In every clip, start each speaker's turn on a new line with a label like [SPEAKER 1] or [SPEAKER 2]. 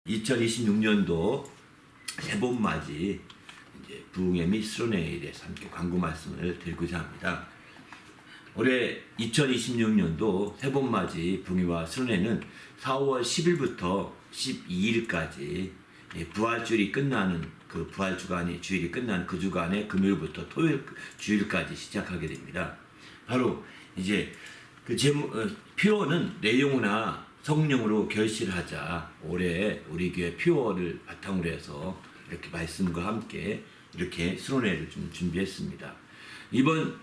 [SPEAKER 1] 2026년도 새봄 맞이 이제 부흥회 및 수련회에 대해서 함께 광고 말씀을 드리고자 합니다. 올해 2026년도 새봄 맞이 부흥회와 수련회는 4월 10일부터 12일까지 부활주일이 끝나는 그 부활 주간이 주일이 끝나는 그 주간에 금요일부터 토요일 주일까지 시작하게 됩니다. 바로 이제 그 표어는 내용이나 성령으로 결실하자. 올해 우리 교회 표어를 바탕으로 해서 이렇게 말씀과 함께 이렇게 수련회를 좀 준비했습니다. 이번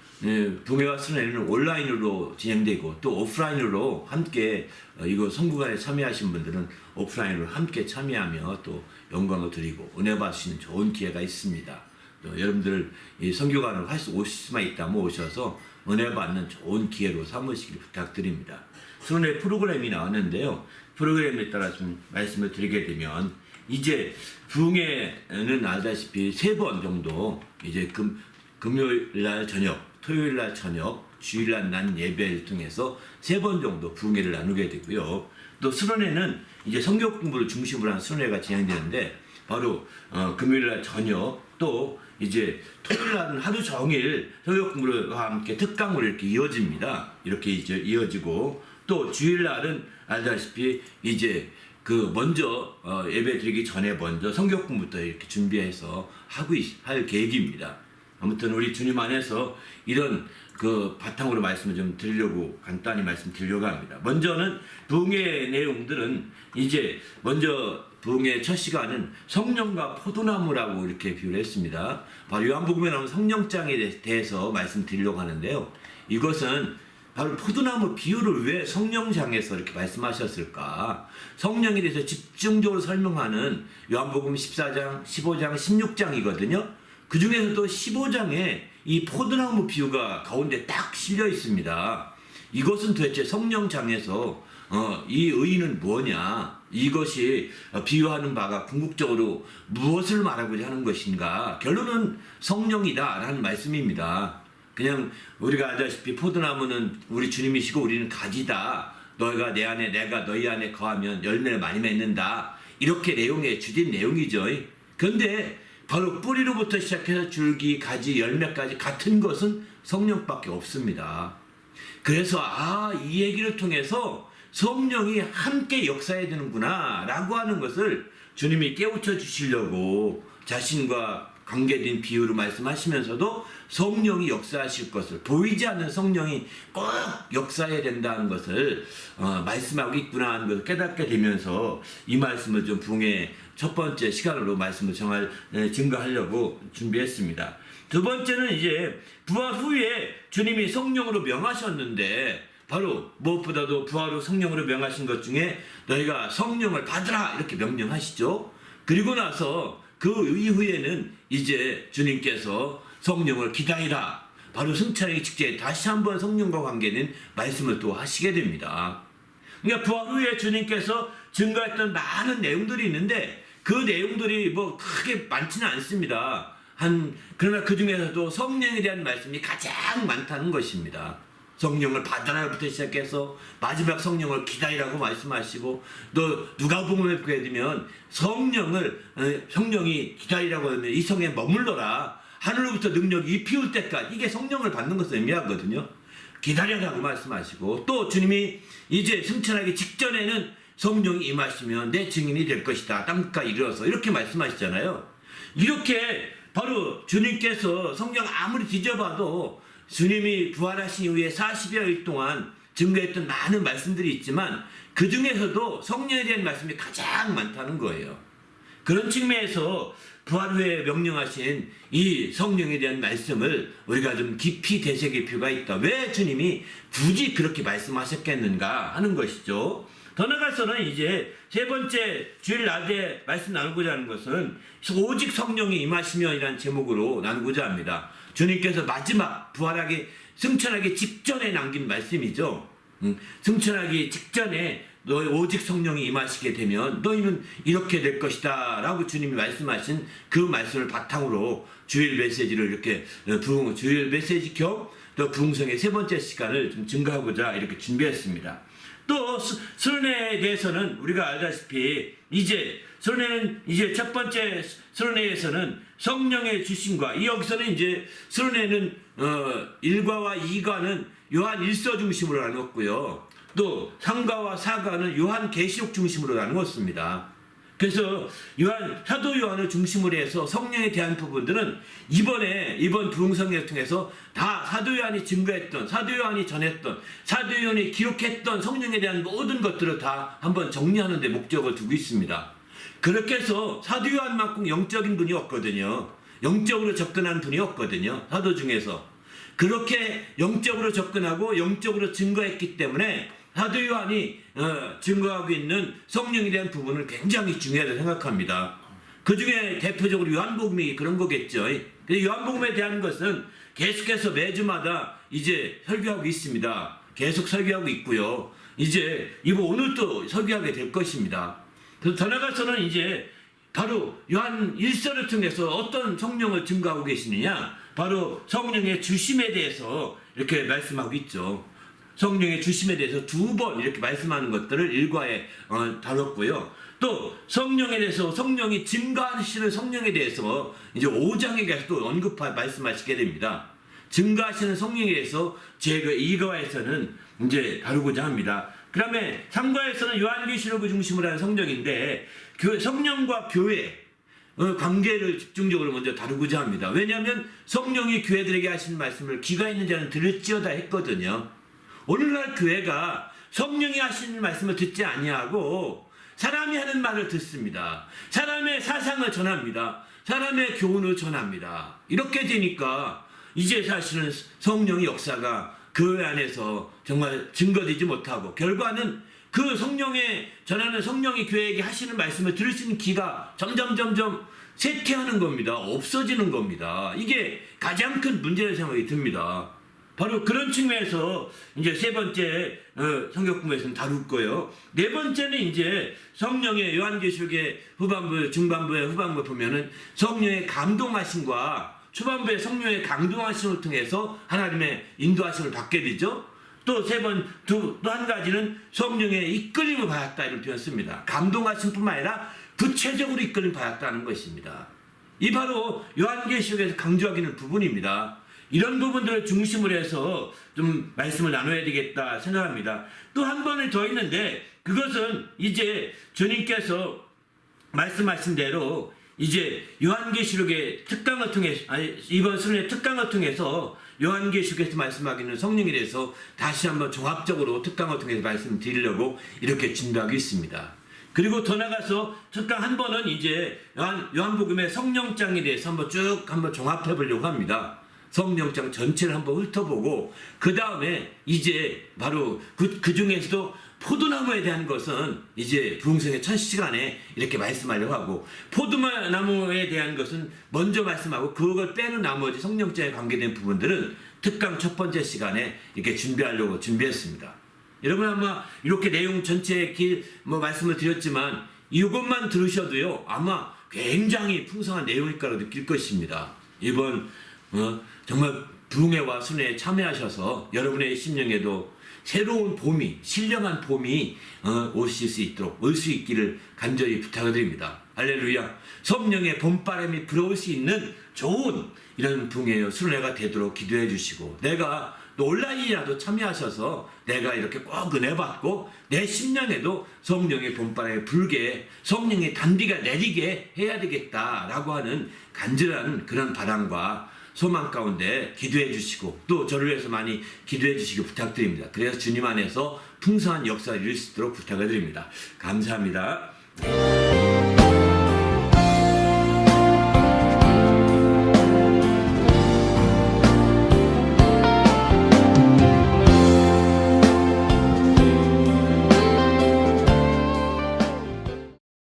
[SPEAKER 1] 부흥회와 수련회는 온라인으로 진행되고 또 오프라인으로 함께 이거 선구간에 참여하신 분들은 오프라인으로 함께 참여하며 또 영광을 드리고 은혜 받을 수 있는 좋은 기회가 있습니다. 또 여러분들 이 선교관으로 오실 수만 있다면 오셔서 은혜 받는 좋은 기회로 삼으시길 부탁드립니다. 수련회 프로그램이 나왔는데요. 프로그램에 따라 좀 말씀을 드리게 되면 이제 부흥회는 알다시피 3번 정도 이제 금요일날 저녁, 토요일날 저녁, 주일날 난 예배를 통해서 3번 정도 부흥회를 나누게 되고요. 또 수련회는 이제 성경 공부를 중심으로 한 수련회가 진행되는데 바로 금요일날 저녁 또 이제 토요일날은 하루 종일 성경 공부와 함께 특강으로 이렇게 이어집니다. 이렇게 이제 이어지고 또 주일날은 알다시피 이제 그 먼저 예배 드리기 전에 먼저 성경 공부부터 이렇게 준비해서 할 계획입니다. 아무튼 우리 주님 안에서 이런 그 바탕으로 말씀을 좀 드리려고 간단히 말씀드리려고 합니다. 먼저는 부흥회 내용들은 이제 먼저 부흥회 첫 시간은 성령과 포도나무라고 이렇게 비유를 했습니다. 바로 요한복음에 나오는 성령장에 대해서 말씀드리려고 하는데요. 이것은 바로 포도나무 비유를 왜 성령장에서 이렇게 말씀하셨을까? 성령에 대해서 집중적으로 설명하는 요한복음 14장, 15장, 16장이거든요. 그 중에서도 15장에 이 포도나무 비유가 가운데 딱 실려 있습니다. 이것은 도대체 성령장에서 이 의의는 뭐냐? 이것이 비유하는 바가 궁극적으로 무엇을 말하고자 하는 것인가? 결론은 성령이다라는 말씀입니다. 그냥 우리가 알다시피 포도나무는 우리 주님이시고 우리는 가지다. 너희가 내 안에 내가 너희 안에 거하면 열매를 많이 맺는다. 이렇게 내용의 주된 내용이죠. 그런데 바로 뿌리로부터 시작해서 줄기, 가지, 열매까지 같은 것은 성령밖에 없습니다. 그래서 이 얘기를 통해서 성령이 함께 역사해야 되는구나 라고 하는 것을 주님이 깨우쳐 주시려고 자신과 관계된 비유로 말씀하시면서도 성령이 역사하실 것을 보이지 않는 성령이 꼭 역사해야 된다는 것을 말씀하고 있구나 하는 것을 깨닫게 되면서 이 말씀을 좀 부흥회 첫 번째 시간으로 말씀을 증거하려고 준비했습니다. 두 번째는 이제 부활 후에 주님이 성령으로 명하셨는데 바로 무엇보다도 부활 후 성령으로 명하신 것 중에 너희가 성령을 받으라 이렇게 명령하시죠. 그리고 나서 그 이후에는 이제 주님께서 성령을 기다리라. 바로 승천하기 직전에 다시 한번 성령과 관계된 말씀을 또 하시게 됩니다. 그러니까 부활 후에 주님께서 증거했던 많은 내용들이 있는데 그 내용들이 뭐 크게 많지는 않습니다. 그러나 그 중에서도 성령에 대한 말씀이 가장 많다는 것입니다. 성령을 받으라부터 시작해서 마지막 성령을 기다리라고 말씀하시고 또 누가복음에 보게 되면 성령이 기다리라고 하면 이 성에 머물러라. 하늘로부터 능력이 입히울 때까지 이게 성령을 받는 것을 의미하거든요. 기다려라고 말씀하시고 또 주님이 이제 승천하기 직전에는 성령이 임하시면 내 증인이 될 것이다. 땅끝까지 이르러서 이렇게 말씀하시잖아요. 이렇게 바로 주님께서 성령 아무리 뒤져봐도 주님이 부활하신 이후에 40여일 동안 증거했던 많은 말씀들이 있지만 그 중에서도 성령에 대한 말씀이 가장 많다는 거예요. 그런 측면에서 부활 후에 명령하신 이 성령에 대한 말씀을 우리가 좀 깊이 되새길 필요가 있다. 왜 주님이 굳이 그렇게 말씀하셨겠는가 하는 것이죠. 더 나아가서는 이제 세 번째 주일 낮에 말씀 나누고자 하는 것은 오직 성령이 임하시며 이라는 제목으로 나누고자 합니다. 주님께서 마지막 부활하기 승천하기 직전에 남긴 말씀이죠. 승천하기 직전에 너희 오직 성령이 임하시게 되면 너희는 이렇게 될 것이다 라고 주님이 말씀하신 그 말씀을 바탕으로 주일 메시지를 이렇게 주일 메시지 겸 또 부흥성의 세 번째 시간을 좀 증거하고자 이렇게 준비했습니다. 또 수련회에 대해서는 우리가 알다시피 이제 수련회는 이제 첫 번째 수련회에서는 성령의 주심과 이 여기서는 이제 수련회는 1과와 2과는 요한 1서 중심으로 나눴고요. 또 3과와 4과는 요한 계시록 중심으로 나누었습니다. 그래서 사도 요한을 중심으로 해서 성령에 대한 부분들은 이번 부흥성회를 통해서 다 사도 요한이 증거했던, 사도 요한이 전했던, 사도 요한이 기록했던 성령에 대한 모든 것들을 다 한번 정리하는 데 목적을 두고 있습니다. 그렇게 해서 사도 요한만큼 영적인 분이 없거든요. 영적으로 접근한 분이 없거든요. 사도 중에서. 그렇게 영적으로 접근하고 영적으로 증거했기 때문에 사도 요한이 증거하고 있는 성령에 대한 부분을 굉장히 중요하다고 생각합니다. 그 중에 대표적으로 요한복음이 그런 거겠죠. 요한복음에 대한 것은 계속해서 매주마다 이제 설교하고 있습니다. 계속 설교하고 있고요. 이제 오늘 또 설교하게 될 것입니다. 그래서 더 나아가서는 이제 바로 요한 1서를 통해서 어떤 성령을 증거하고 계시느냐, 바로 성령의 주심에 대해서 이렇게 말씀하고 있죠. 성령의 주심에 대해서 2번 이렇게 말씀하는 것들을 1과에 다뤘고요. 또 성령에 대해서, 성령이 증거하시는 성령에 대해서 이제 5장에 가서 또 말씀하시게 됩니다. 증거하시는 성령에 대해서 제가 2과에서는 이제 다루고자 합니다. 그 다음에 3과에서는 요한계시록을 중심으로 하는 성령인데 성령과 교회 관계를 집중적으로 먼저 다루고자 합니다. 왜냐하면 성령이 교회들에게 하시는 말씀을 귀가 있는 자는 들을지어다 했거든요. 오늘날 교회가 성령이 하시는 말씀을 듣지 아니하고 사람이 하는 말을 듣습니다. 사람의 사상을 전합니다. 사람의 교훈을 전합니다. 이렇게 되니까 이제 사실은 성령의 역사가 교회 안에서 정말 증거되지 못하고 결과는 그 성령의 전하는 성령이 교회에게 하시는 말씀을 들을 수 있는 귀가 점점 쇠퇴하는 겁니다. 없어지는 겁니다. 이게 가장 큰 문제라는 생각이 듭니다. 바로 그런 측면에서 이제 세 번째 성경공부에서는 다룰 거예요. 네 번째는 이제 성령의 요한계시록의 중반부에 후반부에 보면은 성령의 감동하심과 초반부에 성령의 감동하심을 통해서 하나님의 인도하심을 받게 되죠. 또 한 가지는 성령의 이끌림을 받았다 이런 표현을 씁니다. 감동하심뿐만 아니라 구체적으로 이끌림 받았다는 것입니다. 이 바로 요한계시록에서 강조하기는 부분입니다. 이런 부분들을 중심으로 해서 좀 말씀을 나눠야 되겠다 생각합니다. 또 한 번을 더 있는데 그것은 이제 주님께서 말씀하신 대로 이제 요한계시록의 특강을 통해서 이번 수련의 특강을 통해서 요한계시록에서 말씀하기는 성령에 대해서 다시 한번 종합적으로 특강을 통해서 말씀드리려고 이렇게 준비하고 있습니다. 그리고 더 나가서 특강 한 번은 이제 요한복음의 성령장에 대해서 한번 종합해 보려고 합니다. 성령장 전체를 한번 훑어보고 그 다음에 이제 바로 그 중에서도 포도나무에 대한 것은 이제 부흥성의 첫 시간에 이렇게 말씀하려고 하고 포도나무에 대한 것은 먼저 말씀하고 그걸 빼는 나머지 성령장에 관계된 부분들은 특강 첫 번째 시간에 이렇게 준비하려고 준비했습니다. 여러분 아마 이렇게 내용 전체에 말씀을 드렸지만 이것만 들으셔도요 아마 굉장히 풍성한 내용일 거라고 느낄 것입니다. 이번 정말 부흥회와 순회에 참여하셔서 여러분의 심령에도 새로운 봄이, 신령한 봄이 올 수 있기를 간절히 부탁드립니다. 할렐루야. 성령의 봄바람이 불어올 수 있는 좋은 이런 부흥회 순회가 되도록 기도해 주시고 내가 또 온라인이라도 참여하셔서 내가 이렇게 꼭 은혜 받고 내 심령에도 성령의 봄바람이 불게 성령의 단비가 내리게 해야 되겠다라고 하는 간절한 그런 바람과 소망 가운데 기도해 주시고 또 저를 위해서 많이 기도해 주시기 부탁드립니다. 그래서 주님 안에서 풍성한 역사를 이룰 수 있도록 부탁을 드립니다. 감사합니다.